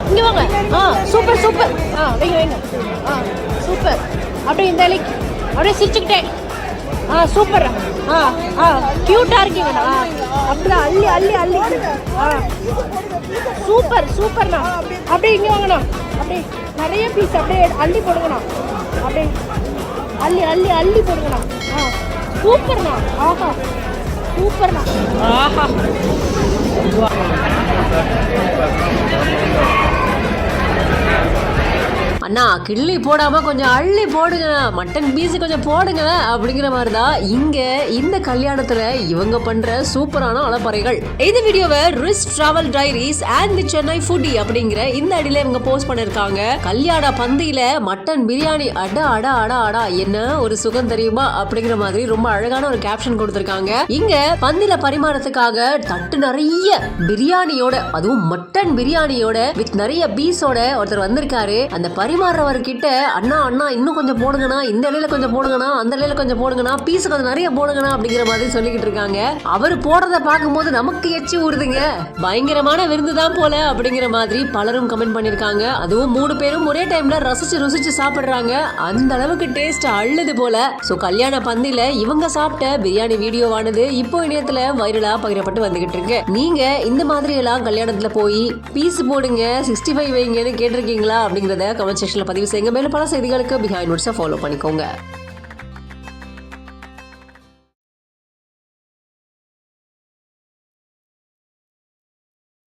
இங்கே வாங்க. Super super. வைங்க வைங்க. சூப்பர். அப்படியே இந்த இலைக்கு அப்படியே சிரிச்சுக்கிட்டே. சூப்பர். க்யூட்டாக இருக்கீங்கண்ணா. அப்படிதான் அள்ளி அள்ளி அள்ளி. சூப்பர் சூப்பர்ண்ணா. அப்படியே இங்கே வாங்கண்ணா. அப்படியே நிறைய பீஸ் அப்படியே அள்ளி போடுங்கண்ணா. அப்படியே அள்ளி அள்ளி அள்ளி போடுங்கண்ணா. சூப்பர்ண்ணா. ஆஹா சூப்பர்ண்ணா. ஆஹா அண்ணா கிள்ளி போடாம கொஞ்சம் அள்ளி போடுங்க, மட்டன் பீஸ் கொஞ்சம் போடுங்க அப்படிங்கிற மாதிரி தான் இங்க இந்த கல்யாணத்துல இவங்க பண்ற சூப்பரான அலப்பறைகள். இந்த வீடியோவை rich travel diaries and the Chennai foodie அப்படிங்கிற இந்த அடியில இவங்க போஸ்ட் பண்ணிருக்காங்க. கல்யாண பந்தியில மட்டன் பிரியாணி அடா அடா அடா அடா என்ன ஒரு சுகம் தெரியுமா அப்படிங்கிற மாதிரி ரொம்ப அழகான ஒரு கேப்ஷன் கொடுத்திருக்காங்க. இங்க பந்தில பரிமாறத்துக்காக தட்டு நிறைய பிரியாணியோட, அதுவும் மட்டன் பிரியாணியோட வித் நிறைய பீஸோட ஒருத்தர் வந்திருக்காரு. அந்த பரிமாறவர்கிட்ட அண்ணா அண்ணா இன்னும் கொஞ்சம் போடுங்கண்ணா, இந்த இலையில கொஞ்சம் போடுங்கண்ணா, அந்த இலையில கொஞ்சம் போடுங்கண்ணா, பீஸ் கொஞ்சம் நிறைய போடுங்கண்ணா அப்படிங்கிற மாதிரி சொல்லிக்கிட்டு இருக்காங்க. அவர் போடுறத பார்க்கும்போது நமக்கு எச்சி ஊறுதுங்க. பயங்கரமான விருந்து தான் போல அப்படிங்கிற மாதிரி பலரும் கமெண்ட் பண்ணிருக்காங்க. அதுவும் 3 பேரும் ஒரே டைம்ல ரசிச்சு ருசிச்சு சாப்பிடுறாங்க. அந்த அளவுக்கு டேஸ்ட் அள்ளுது போல. சோ கல்யாண பந்தியில இவங்க சாப்பிட்ட பிரியாணி வீடியோவானது இப்போ இணையத்துல வைரலா பகிரப்பட்டு வந்துகிட்டு இருக்கு. நீங்க இந்த மாதிரி எல்லாம் கல்யாணத்துல போய் பீஸ் போடுங்க 65 வைங்கன்னு கேட்டிருக்கீங்களா அப்படிங்கறத கமெண்ட் செக்ஷன்ல பதிவு செய்யுங்க. மேலும் பல செய்திகளுக்கு பிஹைண்ட் நோட்ஸை ஃபாலோ பண்ணிக்கோங்க.